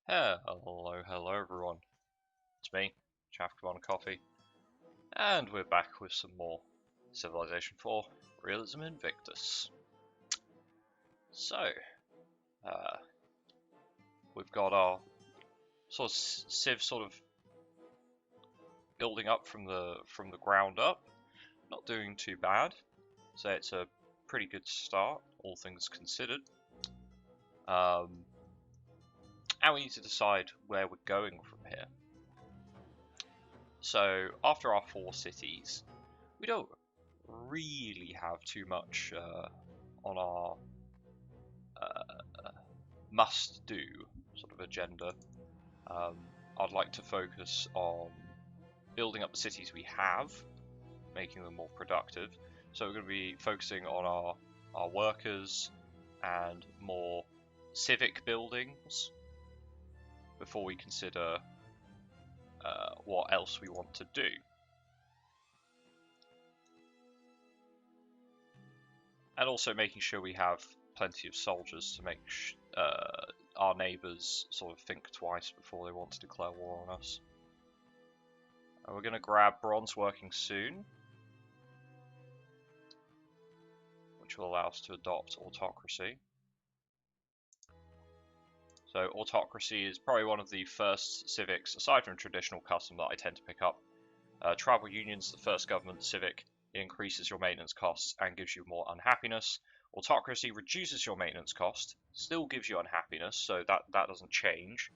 Hello everyone. It's me, Chaff Commander Coffee, and we're back with some more Civilization 4 Realism Invictus. So, uh, we've got our sort of Civ sort of building up from the ground up. Not doing too bad. So it's a pretty good start, all things considered. And we need to decide where we're going from here. So after our 4 cities, we don't really have too much on our must-do sort of agenda. I'd like to focus on building up the cities we have, making them more productive. So we're going to be focusing on our workers and more civic buildings before we consider what else we want to do. And also making sure we have plenty of soldiers to make our neighbours sort of think twice before they want to declare war on us. And we're going to grab bronze working soon, which will allow us to adopt autocracy. So autocracy is probably one of the first civics, aside from traditional custom, that I tend to pick up. Tribal union's the first government civic. It increases your maintenance costs and gives you more unhappiness. Autocracy reduces your maintenance cost, still gives you unhappiness, so that doesn't change.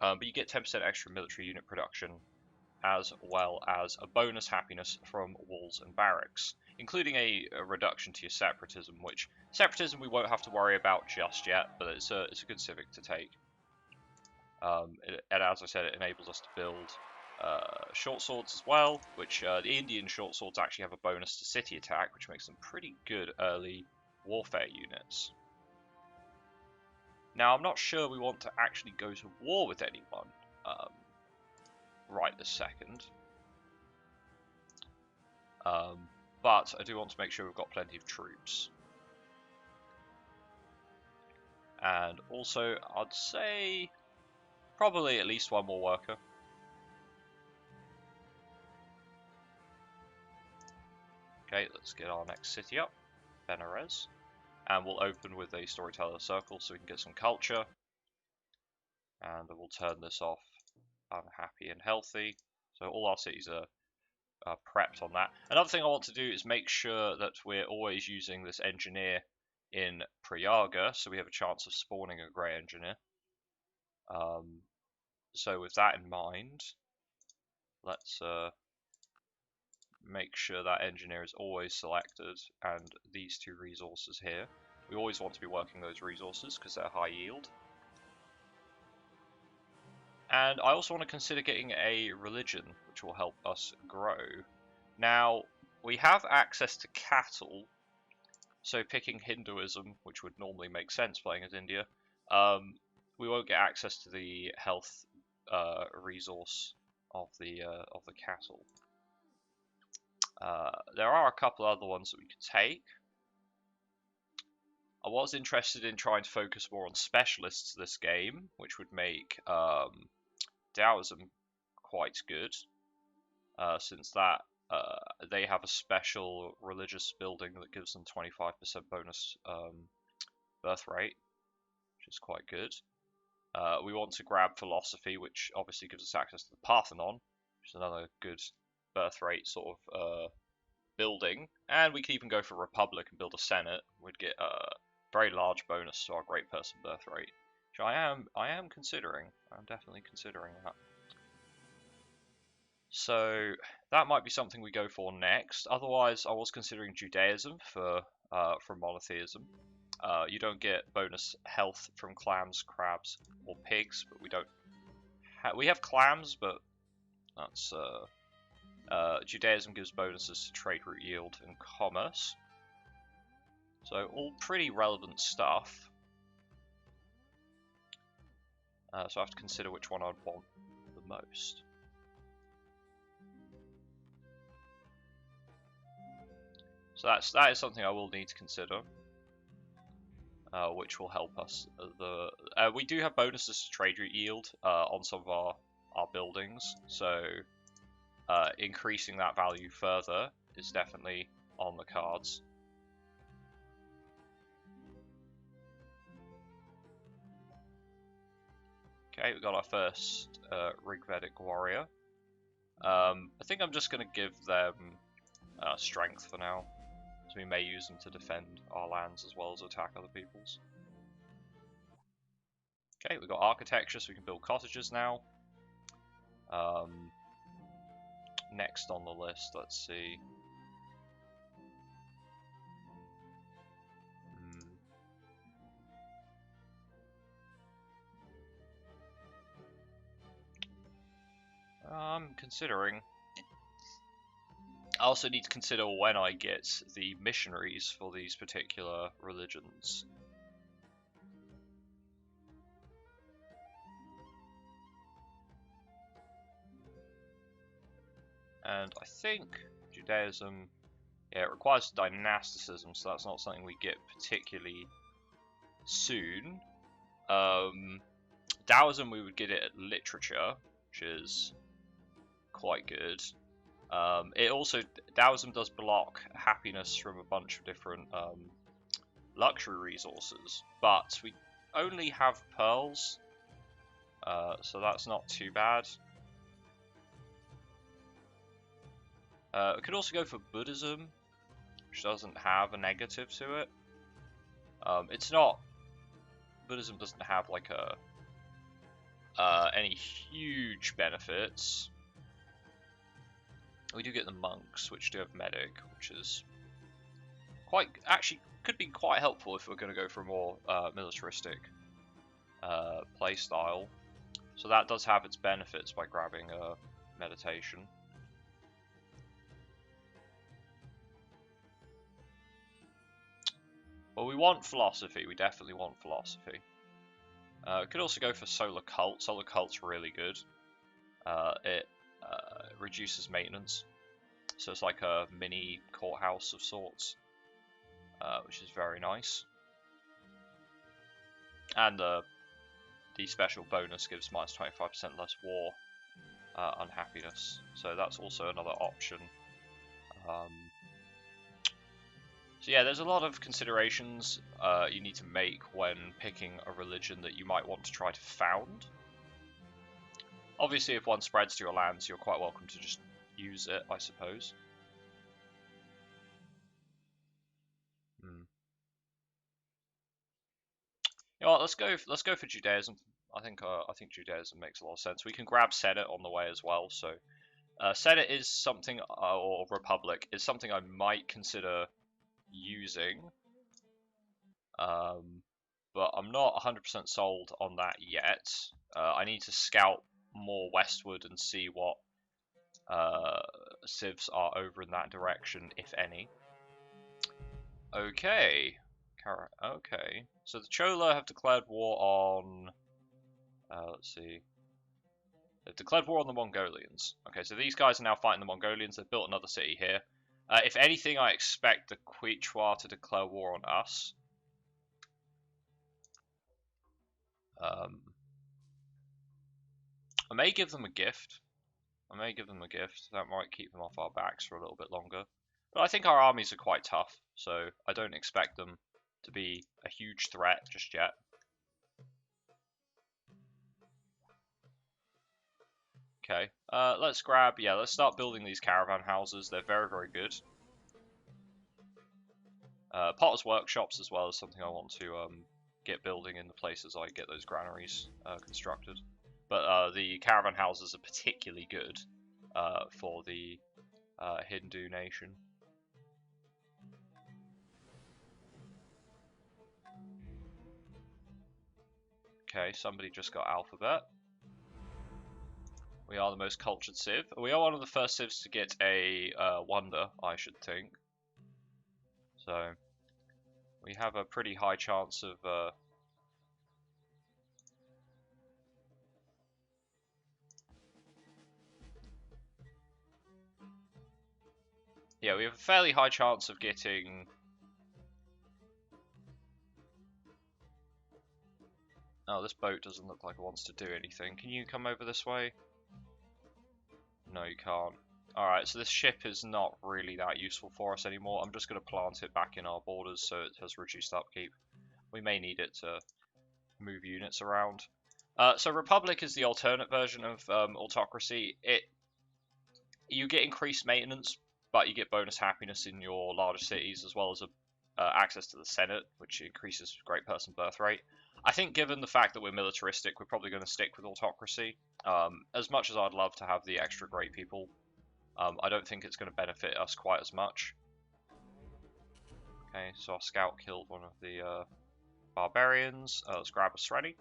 But you get 10% extra military unit production, as well as a bonus happiness from walls and barracks, including a reduction to your separatism, which separatism we won't have to worry about just yet, but it's a good civic to take. And as I said, it enables us to build short swords as well, which the Indian short swords actually have a bonus to city attack, which makes them pretty good early warfare units. Now, I'm not sure we want to actually go to war with anyone right this second, but I do want to make sure we've got plenty of troops. And also, I'd say probably at least one more worker. Okay, let's get our next city up, Benares, and we'll open with a storyteller circle so we can get some culture. And we'll turn this off unhappy and healthy. So all our cities are prepped on that. Another thing I want to do is make sure that we're always using this engineer in Prayaga, so we have a chance of spawning a grey engineer. So with that in mind, let's make sure that engineer is always selected, and these 2 resources here. We always want to be working those resources because they're high yield. And I also want to consider getting a religion, which will help us grow. Now, we have access to cattle, so picking Hinduism, which would normally make sense playing as India, we won't get access to the health resource of the cattle. There are a couple other ones that we could take. I was interested in trying to focus more on specialists this game, which would make Taoism quite good, since that they have a special religious building that gives them 25% bonus birth rate, which is quite good. We want to grab philosophy, which obviously gives us access to the Parthenon, which is another good birth rate sort of building. And we could even go for Republic and build a Senate. We'd get a very large bonus to our great person birth rate, which I am considering. I'm definitely considering that. So that might be something we go for next. Otherwise, I was considering Judaism for monotheism. You don't get bonus health from clams, crabs, or pigs, but we don't. We have clams, but that's Judaism gives bonuses to trade route yield and commerce. So all pretty relevant stuff. So I have to consider which one I'd want the most. So that is something I will need to consider. which will help us. We do have bonuses to trade route yield on some of our buildings, so increasing that value further is definitely on the cards. Okay, we got our first Rigvedic warrior. I think I'm just going to give them strength for now, so we may use them to defend our lands as well as attack other people's. Okay, we've got architecture, so we can build cottages now. Next on the list, let's see. I'm considering. I also need to consider when I get the missionaries for these particular religions. And I think Judaism, yeah, it requires dynasticism, so that's not something we get particularly soon. Taoism, we would get it at literature, which is quite good. It also, Taoism does block happiness from a bunch of different luxury resources, but we only have pearls, so that's not too bad. We could also go for Buddhism, which doesn't have a negative to it. It's not, Buddhism doesn't have like any huge benefits. We do get the monks, which do have medic, which is quite, actually could be quite helpful if we're going to go for a more militaristic playstyle. So that does have its benefits by grabbing meditation. Well, we want philosophy. We definitely want philosophy. We could also go for solar cult. Solar cult's really good. It reduces maintenance, so it's like a mini courthouse of sorts, which is very nice. And the special bonus gives minus 25% less war unhappiness, so that's also another option. So yeah, there's a lot of considerations you need to make when picking a religion that you might want to try to found. Obviously, if one spreads to your lands, you're quite welcome to just use it, I suppose. You know what, let's go for Judaism. I think Judaism makes a lot of sense. We can grab Senate on the way as well. So Senate is something, or Republic is something I might consider using, but I'm not 100% sold on that yet. I need to scout more westward and see what civs are over in that direction, if any. Okay. Okay. So the Chola have declared war on... let's see. They've declared war on the Mongolians. Okay, so these guys are now fighting the Mongolians. They've built another city here. If anything, I expect the Quichua to declare war on us. I may give them a gift. That might keep them off our backs for a little bit longer. But I think our armies are quite tough, so I don't expect them to be a huge threat just yet. Okay, let's start building these caravan houses. They're very, very good. Potter's workshops as well is something I want to get building in the places I get those granaries constructed. But the caravan houses are particularly good for the Hindu nation. Okay, somebody just got alphabet. We are the most cultured civ. We are one of the first civs to get a wonder, I should think. So we have a pretty high chance of yeah, we have a fairly high chance of getting Oh, this boat doesn't look like it wants to do anything. Can you come over this way? No, you can't. Alright, so this ship is not really that useful for us anymore. I'm just going to plant it back in our borders so it has reduced upkeep. We may need it to move units around. So Republic is the alternate version of Autocracy. You get increased maintenance, but you get bonus happiness in your larger cities, as well as access to the Senate, which increases great person birth rate. I think given the fact that we're militaristic, we're probably going to stick with Autocracy. As much as I'd love to have the extra great people, I don't think it's going to benefit us quite as much. Okay, so our scout killed one of the barbarians. Let's grab a Sreni.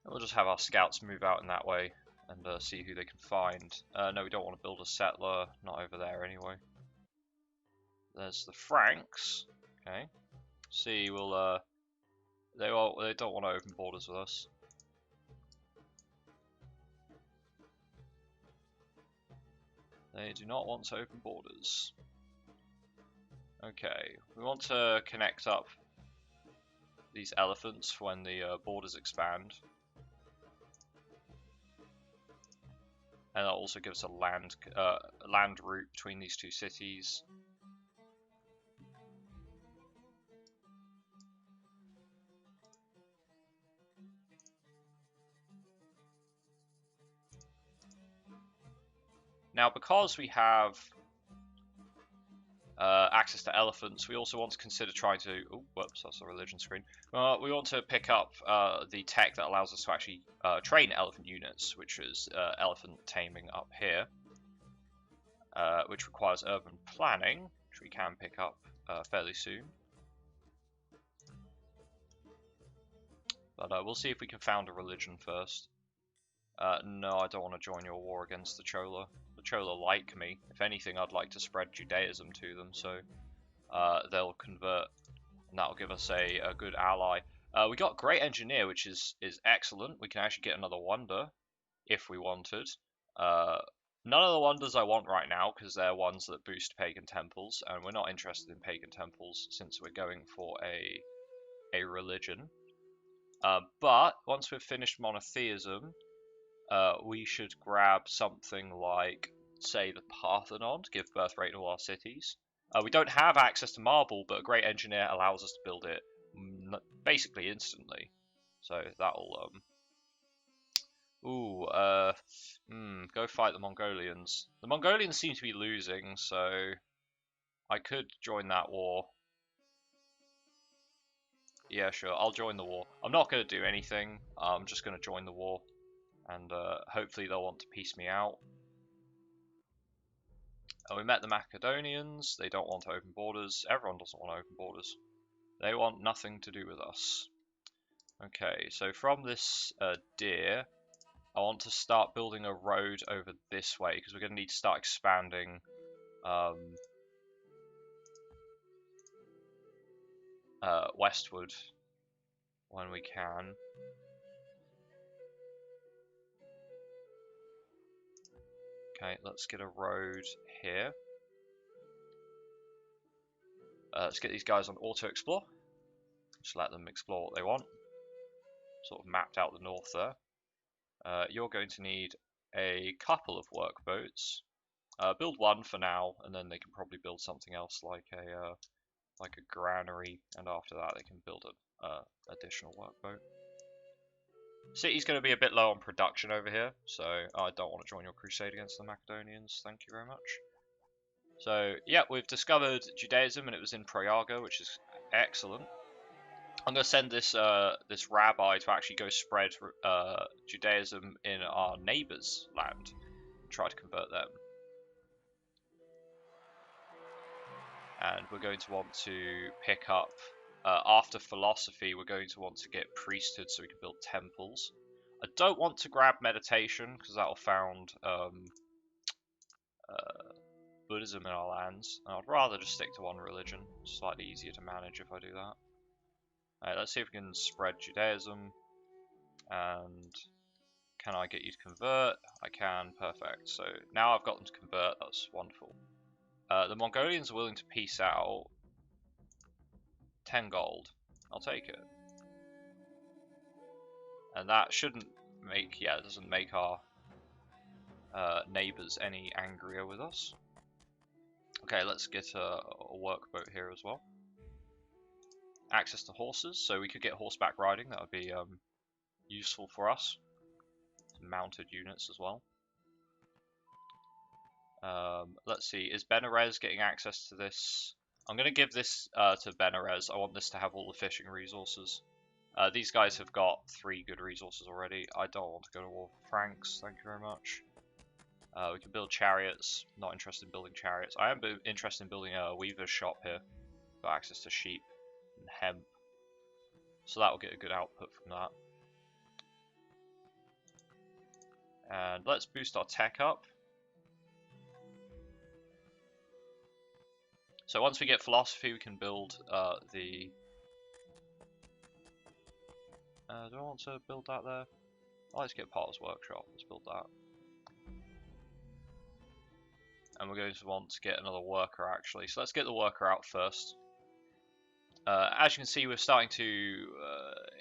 We'll just have our scouts move out in that way and see who they can find. No, we don't want to build a settler, not over there anyway. There's the Franks. Okay. See, we'll they don't want to open borders with us. They do not want to open borders. Okay, we want to connect up these elephants for when the borders expand. And that also gives a land route between these two cities. Now, because we have access to elephants, we also want to consider trying to... Oh, whoops, that's a religion screen. We want to pick up the tech that allows us to actually train elephant units, which is elephant taming up here, which requires urban planning, which we can pick up fairly soon. But we'll see if we can found a religion first. No, I don't want to join your war against the Chola. The Chola like me. If anything, I'd like to spread Judaism to them, so they'll convert, and that'll give us a good ally. We got Great Engineer, which is excellent. We can actually get another wonder if we wanted. None of the wonders I want right now, because they're ones that boost pagan temples, and we're not interested in pagan temples since we're going for a religion. But once we've finished monotheism, we should grab something like, say, the Parthenon to give birth rate to all our cities. We don't have access to marble, but a Great Engineer allows us to build it basically instantly. So that'll... go fight the Mongolians. The Mongolians seem to be losing, so I could join that war. Yeah, sure, I'll join the war. I'm not going to do anything, I'm just going to join the war. And hopefully they'll want to piece me out. We met the Macedonians. They don't want to open borders. Everyone doesn't want to open borders. They want nothing to do with us. Okay, so from this deer, I want to start building a road over this way because we're going to need to start expanding westward when we can. Okay, let's get a road here. Let's get these guys on auto explore. Just let them explore what they want. Sort of mapped out the north there. You're going to need a couple of workboats. Build one for now, and then they can probably build something else like a granary, and after that they can build an additional workboat. City's going to be a bit low on production over here, so I don't want to join your crusade against the Macedonians. Thank you very much. So yeah, we've discovered Judaism, and it was in Prayaga, which is excellent. I'm going to send this this rabbi to actually go spread Judaism in our neighbours' land, and try to convert them. And we're going to want to pick up, after philosophy, we're going to want to get priesthood so we can build temples. I don't want to grab meditation because that'll found Buddhism in our lands. I'd rather just stick to one religion. It's slightly easier to manage if I do that. Alright, let's see if we can spread Judaism and Can I get you to convert? I can, perfect. So now I've got them to convert, that's wonderful. The Mongolians are willing to peace out. 10 gold. I'll take it. And that shouldn't make, yeah, it doesn't make our neighbours any angrier with us. Okay, let's get a workboat here as well. Access to horses, so we could get horseback riding, that would be useful for us. Mounted units as well. Let's see, is Benares getting access to this? I'm going to give this to Benares. I want this to have all the fishing resources. These guys have got 3 good resources already. I don't want to go to war with Franks, thank you very much. We can build chariots. Not interested in building chariots. I am interested in building a weaver's shop here. Got access to sheep and hemp. So that will get a good output from that. And let's boost our tech up. So once we get philosophy, we can build the... do I want to build that there? Let's get Potter's Workshop. Let's build that. And we're going to want to get another worker actually. So let's get the worker out first. As you can see, we're starting to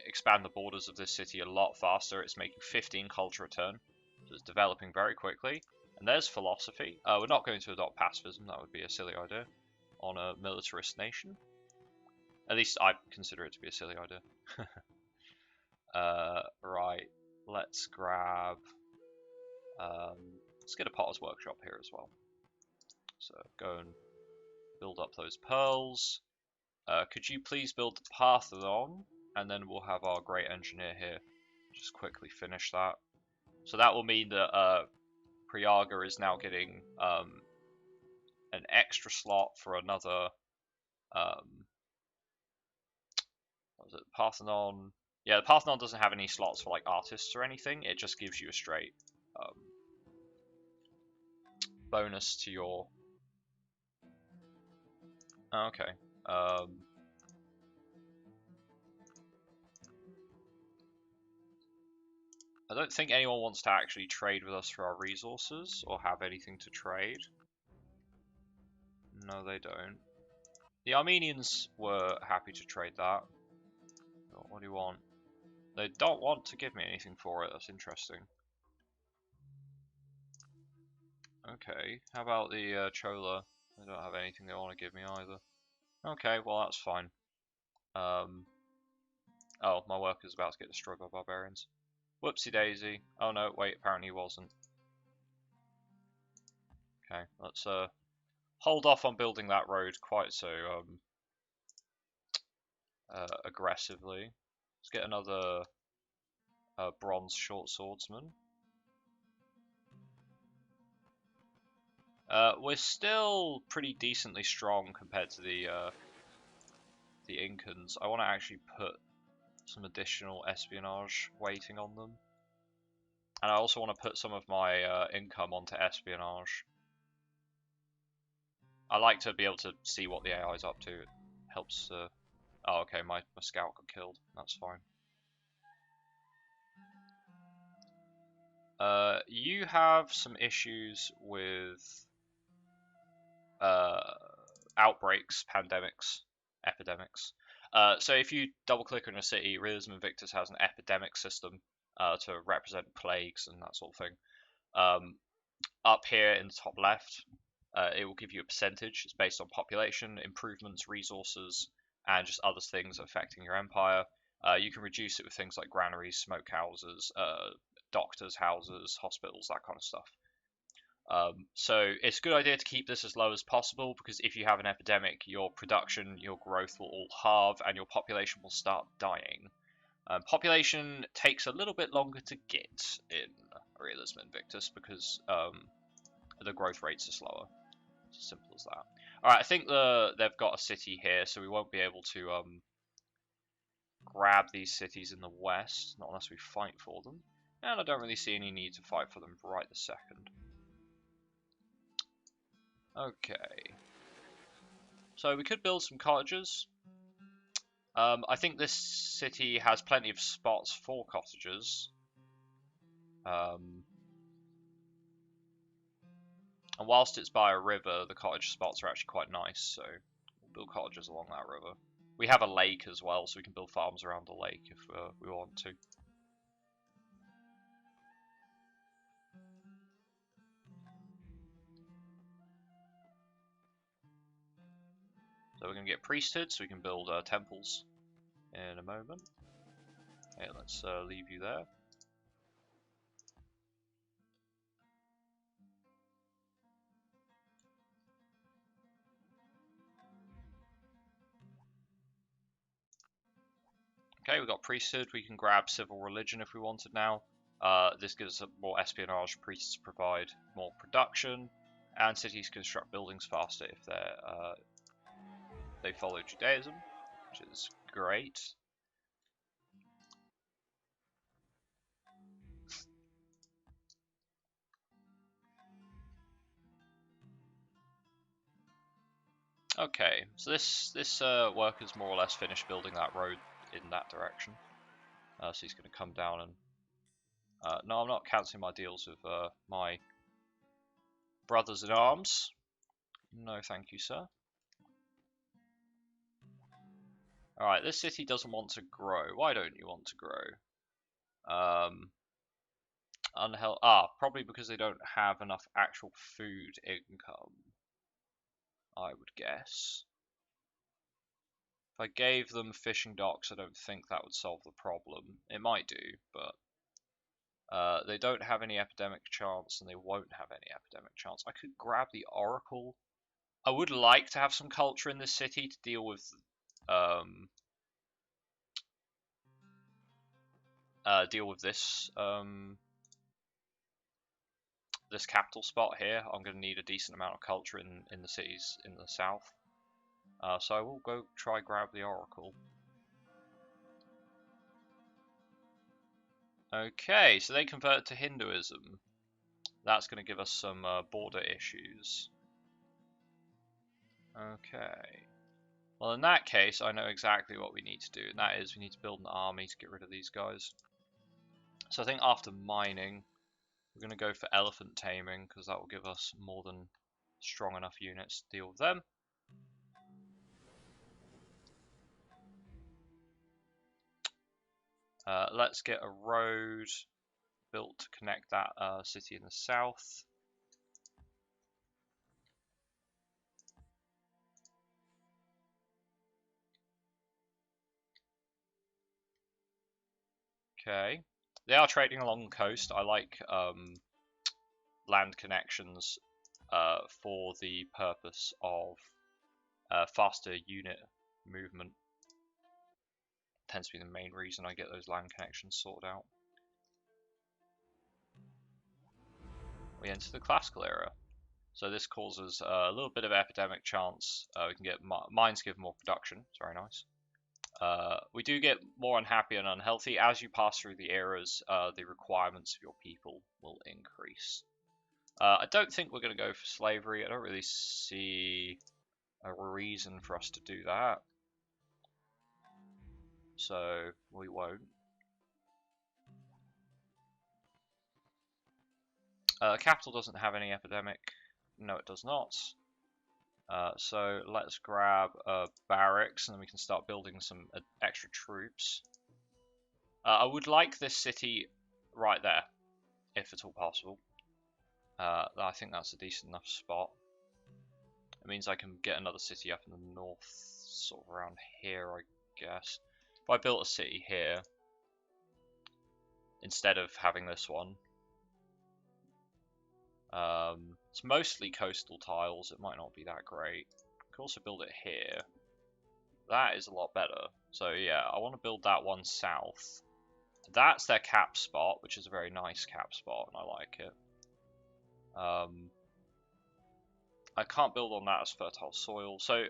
expand the borders of this city a lot faster. It's making 15 culture a turn. So it's developing very quickly. And there's philosophy. We're not going to adopt pacifism. That would be a silly idea on a militarist nation. At least I consider it to be a silly idea. Right, let's grab... let's get a Potter's Workshop here as well. So go and build up those pearls. Could you please build the Parthenon? And then we'll have our great engineer here. Just quickly finish that. So that will mean that Priyaga is now getting an extra slot for another... what was it? Parthenon... Yeah, the Parthenon doesn't have any slots for like artists or anything. It just gives you a straight bonus to your... Okay. I don't think anyone wants to actually trade with us for our resources or have anything to trade. No, they don't. The Armenians were happy to trade that. What do you want? They don't want to give me anything for it. That's interesting. Okay, how about the Chola? They don't have anything they want to give me either. Okay, well that's fine. Oh, my worker's about to get destroyed by barbarians. Whoopsie daisy. Oh no, wait, apparently he wasn't. Okay, let's hold off on building that road quite so aggressively. Let's get another bronze short swordsman. We're still pretty decently strong compared to the Incans. I want to actually put some additional espionage weighting on them. And I also want to put some of my income onto espionage. I like to be able to see what the AI is up to. It helps... Oh, okay, my scout got killed. That's fine. You have some issues with outbreaks, pandemics, epidemics. So if you double click on a city, Realism Invictus has an epidemic system to represent plagues and that sort of thing. Up here in the top left, it will give you a percentage. It's based on population, improvements, resources, and just other things affecting your empire. You can reduce it with things like granaries, smokehouses, doctors' houses, hospitals, that kind of stuff. So it's a good idea to keep this as low as possible, because if you have an epidemic, your production, your growth will all halve and your population will start dying. Population takes a little bit longer to get in Realism Invictus because the growth rates are slower. It's as simple as that. Alright, I think they've got a city here, so we won't be able to grab these cities in the west, not unless we fight for them. And I don't really see any need to fight for them right this second. Okay. So we could build some cottages. I think this city has plenty of spots for cottages. And whilst it's by a river, the cottage spots are actually quite nice, so we'll build cottages along that river. We have a lake as well, so we can build farms around the lake if we want to. So we're going to get priesthood, so we can build temples in a moment. Okay, let's leave you there. Okay, we've got priesthood. We can grab civil religion if we wanted now. This gives us more espionage. Priests provide more production, and cities construct buildings faster if they follow Judaism, which is great. Okay, so this worker's more or less finished building that road in that direction. So he's going to come down and no, I'm not cancelling my deals with my brothers in arms. No, thank you, sir. Alright, this city doesn't want to grow. Why don't you want to grow? Probably because they don't have enough actual food income, I would guess. If I gave them fishing docks, I don't think that would solve the problem. It might do, but they don't have any epidemic chance, and they won't have any epidemic chance. I could grab the Oracle. I would like to have some culture in this city to deal with this this capital spot here. I'm going to need a decent amount of culture in the cities in the south. So I will go try grab the Oracle. Okay, so they converted to Hinduism. That's going to give us some border issues. Okay. Well, in that case, I know exactly what we need to do, and that is we need to build an army to get rid of these guys. So I think after mining, we're going to go for elephant taming, because that will give us more than strong enough units to deal with them. Let's get a road built to connect that city in the south. Okay. They are trading along the coast. I like land connections for the purpose of faster unit movement. Tends to be the main reason I get those land connections sorted out. We enter the classical era. So this causes a little bit of epidemic chance. We can get mines give more production. It's very nice. We do get more unhappy and unhealthy. As you pass through the eras, the requirements of your people will increase. I don't think we're going to go for slavery. I don't really see a reason for us to do that. So we won't. Capital doesn't have any epidemic. No, it does not. So let's grab barracks, and then we can start building some extra troops. I would like this city right there, if at all possible. I think that's a decent enough spot. It means I can get another city up in the north, sort of around here, I guess. If I built a city here, instead of having this one, it's mostly coastal tiles. It might not be that great. I could also build it here. That is a lot better. So yeah, I want to build that one south. That's their cap spot, which is a very nice cap spot, and I like it. I can't build on that as fertile soil. So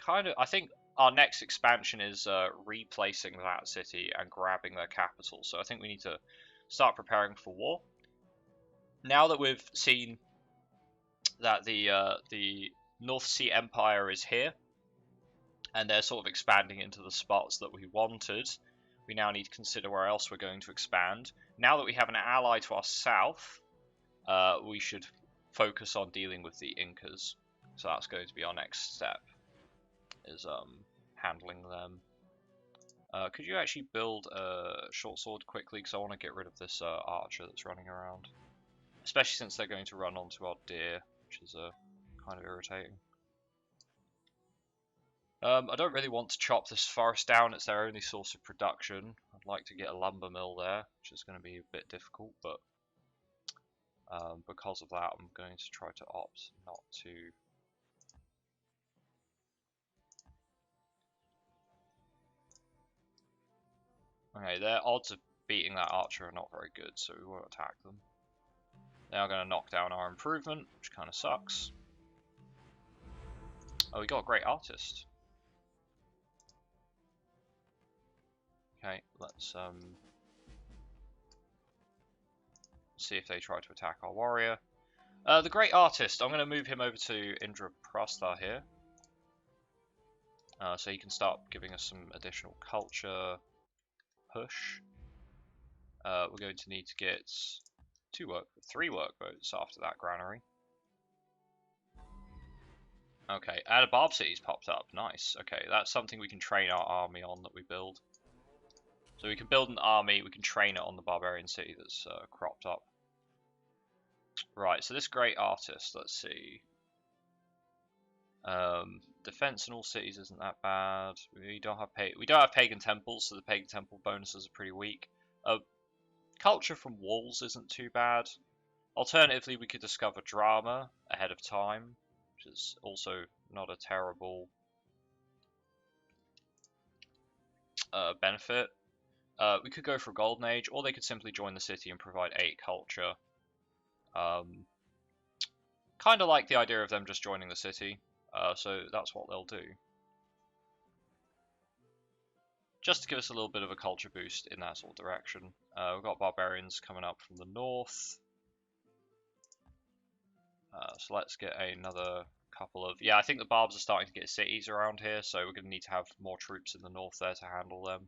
I think our next expansion is replacing that city and grabbing their capital. So I think we need to start preparing for war. Now that we've seen that the North Sea Empire is here, and they're sort of expanding into the spots that we wanted, we now need to consider where else we're going to expand. Now that we have an ally to our south, we should focus on dealing with the Incas. So that's going to be our next step, is handling them. Could you actually build a short sword quickly? Because I want to get rid of this archer that's running around. Especially since they're going to run onto our deer, which is kind of irritating. I don't really want to chop this forest down, it's their only source of production. I'd like to get a lumber mill there, which is going to be a bit difficult, but because of that I'm going to try to opt not to. Okay, their odds of beating that archer are not very good, so we won't attack them. They are going to knock down our improvement, which kind of sucks. Oh, we got a great artist. Okay, let's see if they try to attack our warrior. The great artist, I'm going to move him over to Indraprastha here. So he can start giving us some additional culture push. We're going to need to get 3 workboats after that granary. Okay, and a Barb City's popped up. Nice. Okay, that's something we can train our army on that we build. So we can build an army, we can train it on the barbarian city that's cropped up. Right, so this great artist, let's see. Defense in all cities isn't that bad. We don't have pagan temples, so the pagan temple bonuses are pretty weak. Culture from walls isn't too bad. Alternatively, we could discover drama ahead of time, which is also not a terrible benefit. We could go for a golden age, or they could simply join the city and provide 8 culture. Kind of like the idea of them just joining the city, so that's what they'll do. Just to give us a little bit of a culture boost in that sort of direction. We've got barbarians coming up from the north. So let's get another couple of... Yeah, I think the barbs are starting to get cities around here, so we're going to need to have more troops in the north there to handle them.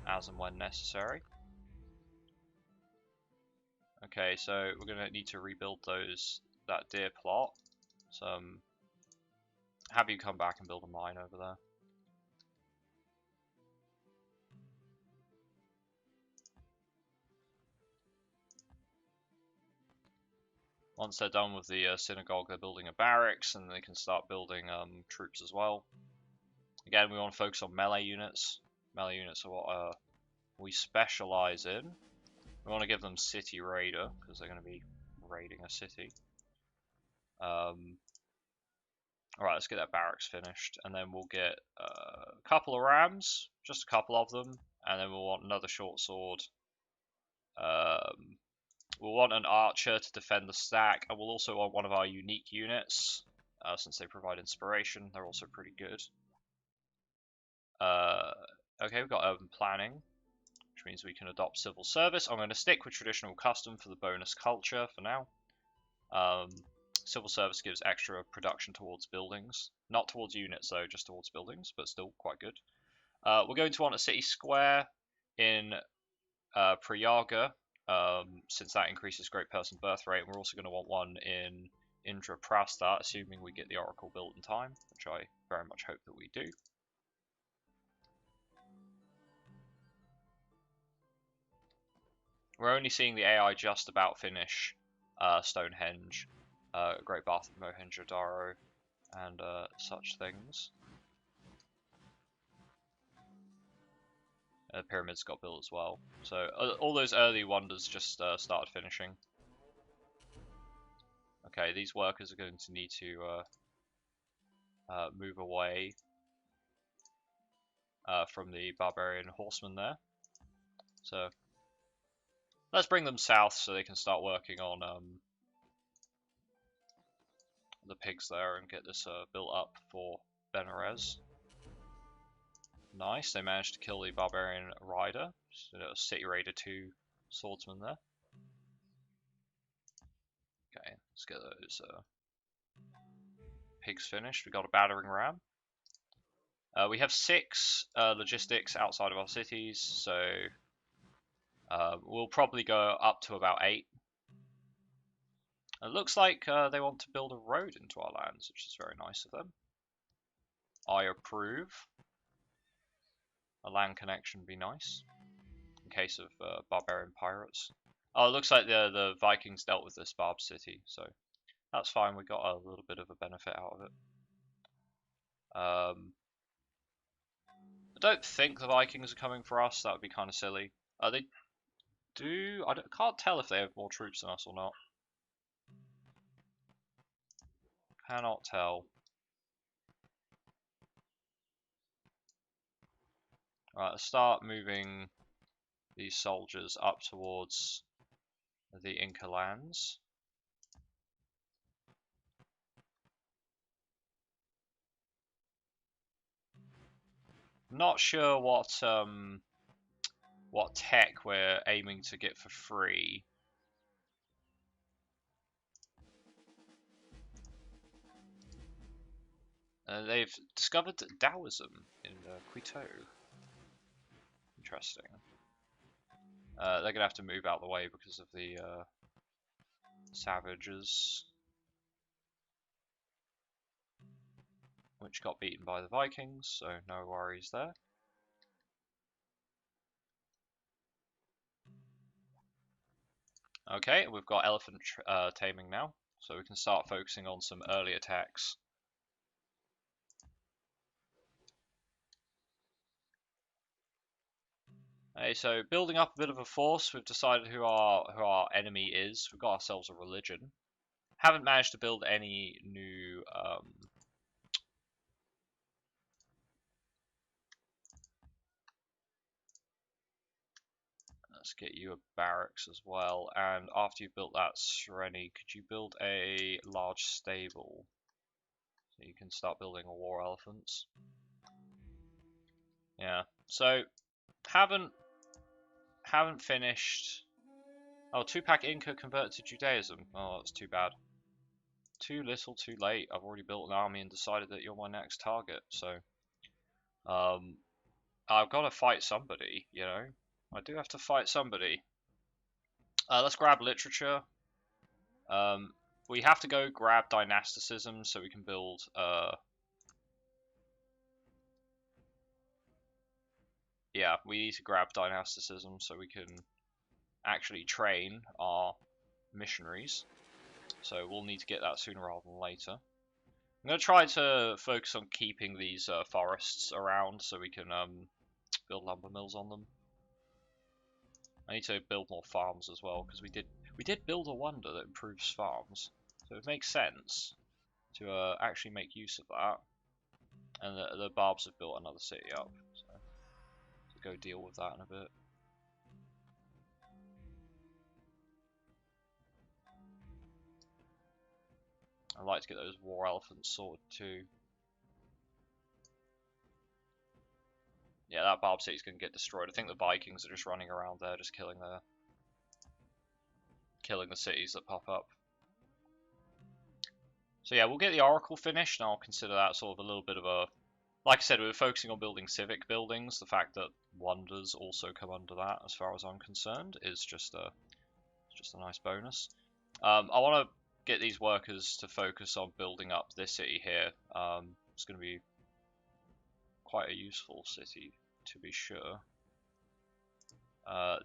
As and when necessary. Okay, so we're going to need to rebuild that deer plot. So have you come back and build a mine over there. Once they're done with the synagogue, they're building a barracks, and they can start building troops as well. Again, we want to focus on melee units. Melee units are what we specialize in. We want to give them City Raider, because they're going to be raiding a city. Alright, let's get that barracks finished, and then we'll get a couple of rams, just a couple of them, and then we'll want another short sword. We'll want an archer to defend the stack, and we'll also want one of our unique units, since they provide inspiration. They're also pretty good. Okay, we've got urban planning, which means we can adopt civil service. I'm going to stick with traditional custom for the bonus culture for now. Civil service gives extra production towards buildings. Not towards units though, just towards buildings, but still quite good. We're going to want a city square in Prayaga, since that increases great person birth rate. And we're also going to want one in Indraprastha, assuming we get the oracle built in time, which I very much hope that we do. We're only seeing the AI just about finish Stonehenge, Great Bath of Mohenjo-Daro, and such things. The pyramids got built as well. So all those early wonders just started finishing. Okay, these workers are going to need to move away from the barbarian horsemen there. So let's bring them south so they can start working on the pigs there and get this built up for Benares. Nice, they managed to kill the barbarian rider, so City Raider 2 swordsman there. Okay, let's get those pigs finished. We got a battering ram. We have 6 logistics outside of our cities, so we'll probably go up to about 8. It looks like they want to build a road into our lands, which is very nice of them. I approve. A land connection would be nice, in case of barbarian pirates. Oh, it looks like the Vikings dealt with this Barb city, so that's fine. We got a little bit of a benefit out of it. I don't think the Vikings are coming for us. That would be kind of silly. They do. Can't tell if they have more troops than us or not. Cannot tell. Right, let's start moving these soldiers up towards the Inca lands. Not sure what tech we're aiming to get for free. They've discovered Taoism in Quito. Interesting. They're gonna have to move out of the way because of the savages, which got beaten by the Vikings, so no worries there. Okay, we've got elephant taming now, so we can start focusing on some early attacks. Hey, so building up a bit of a force, we've decided who our enemy is. We've got ourselves a religion. Haven't managed to build any new let's get you a barracks as well. And after you've built that, Sreni, could you build a large stable? So you can start building a war elephants. Yeah. So haven't finished. Oh, 2-pack Inca converted to Judaism. Oh, that's too bad. Too little, too late. I've already built an army and decided that you're my next target. So, I've got to fight somebody. You know, I do have to fight somebody. Let's grab literature. We have to go grab dynasticism so we can build. Yeah, we need to grab dynasticism so we can actually train our missionaries. So we'll need to get that sooner rather than later. I'm going to try to focus on keeping these forests around so we can build lumber mills on them. I need to build more farms as well because we did build a wonder that improves farms, so it makes sense to actually make use of that. And the Barbs have built another city up, so to go deal with that in a bit. I'd like to get those war elephants sorted too. Yeah, that Barb city's going to get destroyed. I think the Vikings are just running around there, just killing the cities that pop up. So yeah, we'll get the Oracle finished, and I'll consider that sort of a little bit of a... Like I said, we were focusing on building civic buildings. The fact that wonders also come under that, as far as I'm concerned, is just a nice bonus. I want to get these workers to focus on building up this city here. It's going to be quite a useful city, to be sure.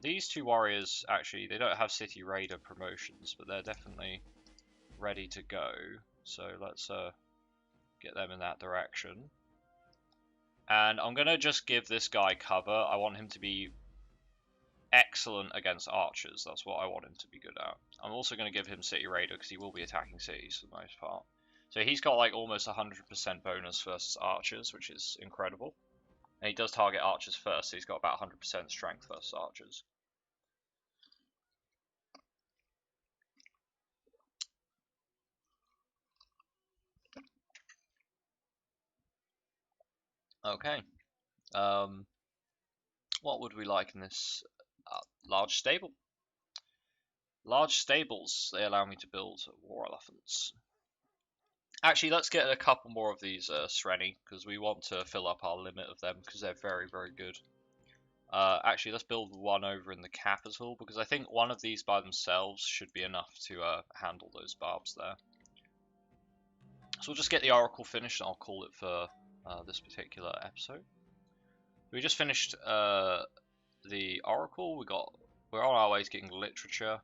These 2 warriors, actually, they don't have City Raider promotions, but they're definitely ready to go. So let's get them in that direction. And I'm going to just give this guy cover. I want him to be excellent against archers. That's what I want him to be good at. I'm also going to give him City Raider because he will be attacking cities for the most part. So he's got like almost 100% bonus versus archers, which is incredible. And he does target archers first, so he's got about 100% strength versus archers. Okay. What would we like in this large stable? Large stables, they allow me to build war elephants. Actually, let's get a couple more of these Sreni, because we want to fill up our limit of them, because they're very, very good. Actually, let's build one over in the capital, because I think one of these by themselves should be enough to handle those barbs there. So we'll just get the Oracle finished, and I'll call it for this particular episode. We just finished the Oracle. We're on our way to getting literature.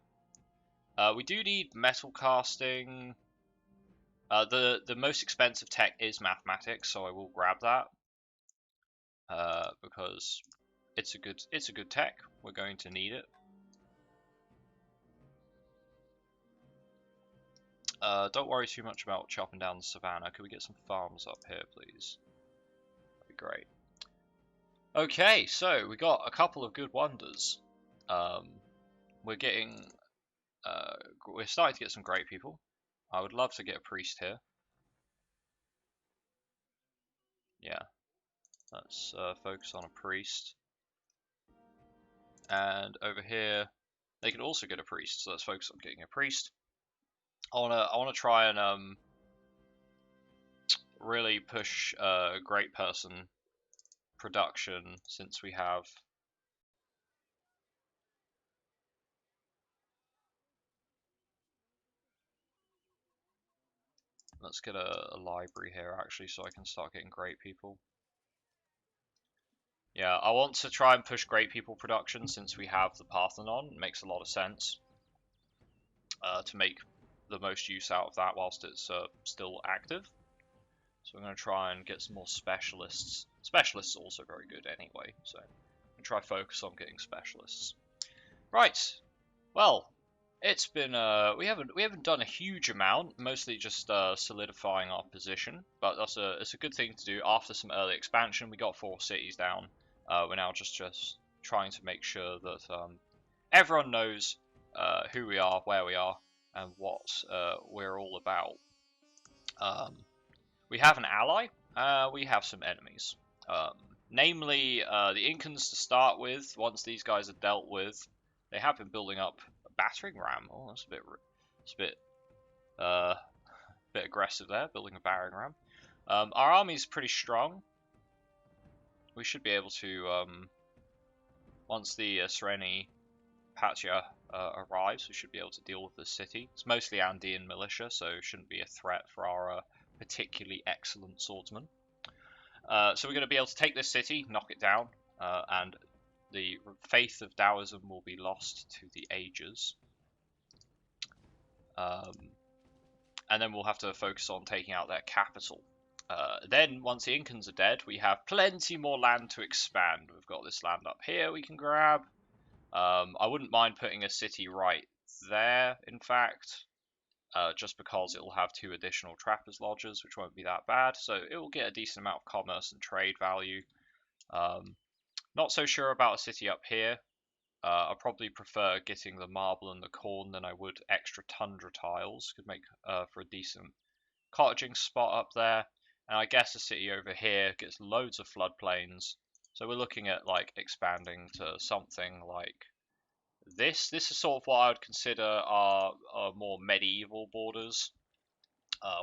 We do need metal casting. The most expensive tech is mathematics, so I will grab that because it's a good tech. We're going to need it. Don't worry too much about chopping down the savannah. Could we get some farms up here, please? That'd be great. Okay, so we got a couple of good wonders. We're starting to get some great people. I would love to get a priest here. Yeah, let's focus on a priest. And over here, they could also get a priest. So let's focus on getting a priest. I wanna try and really push great person production since we have. Let's get a library here actually, so I can start getting great people. Yeah, I want to try and push great people production since we have the Parthenon. It makes a lot of sense to make the most use out of that whilst it's still active. So I'm going to try and get some more specialists. Specialists are also very good anyway, so I'm going to try focus on getting specialists. Right, well, it's been we haven't done a huge amount, mostly just solidifying our position, but it's a good thing to do after some early expansion. We got 4 cities down. We're now just trying to make sure that everyone knows who we are, where we are, and what we're all about. We have an ally. We have some enemies. Namely, the Incans to start with. Once these guys are dealt with, they have been building up a battering ram. Oh, that's a bit aggressive there, building a battering ram. Our army's pretty strong. We should be able to, once the Sereni Patia arrives, we should be able to deal with the city. It's mostly Andean militia, so it shouldn't be a threat for our particularly excellent swordsmen. So we're going to be able to take this city, knock it down, and the faith of Taoism will be lost to the ages. And then we'll have to focus on taking out their capital. Then, once the Incans are dead, we have plenty more land to expand. We've got this land up here we can grab. I wouldn't mind putting a city right there, in fact, just because it will have 2 additional trappers' lodges, which won't be that bad. So it will get a decent amount of commerce and trade value. Not so sure about a city up here. I probably prefer getting the marble and the corn than I would extra tundra tiles. Could make for a decent cottaging spot up there. And I guess a city over here gets loads of floodplains. So we're looking at like expanding to something like this. This is sort of what I would consider our more medieval borders.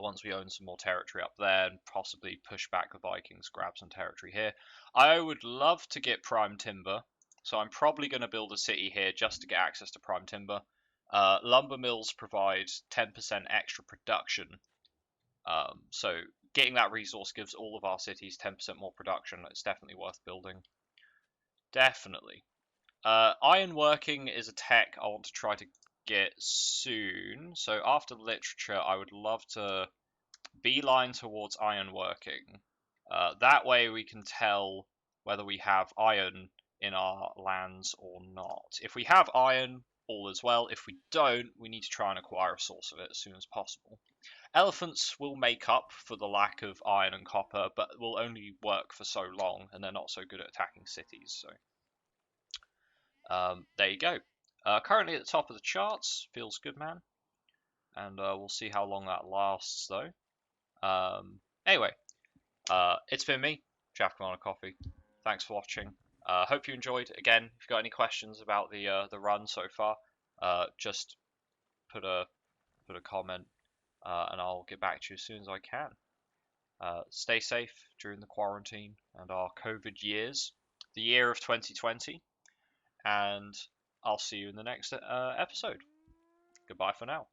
Once we own some more territory up there and possibly push back the Vikings, grab some territory here. I would love to get prime timber. So I'm probably going to build a city here just to get access to prime timber. Lumber mills provide 10% extra production. So getting that resource gives all of our cities 10% more production. It's definitely worth building. Definitely. Ironworking is a tech I want to try to get soon. So after literature, I would love to beeline towards ironworking. That way we can tell whether we have iron in our lands or not. If we have iron, all is well. If we don't, we need to try and acquire a source of it as soon as possible. Elephants will make up for the lack of iron and copper, but will only work for so long, and they're not so good at attacking cities. So there you go. Currently at the top of the charts, feels good, man. And we'll see how long that lasts, though. Anyway, it's been me, Jack on a Coffee. Thanks for watching. Hope you enjoyed. Again, if you've got any questions about the run so far, just put a comment and I'll get back to you as soon as I can. Stay safe during the quarantine and our COVID years, the year of 2020, and I'll see you in the next episode. Goodbye for now.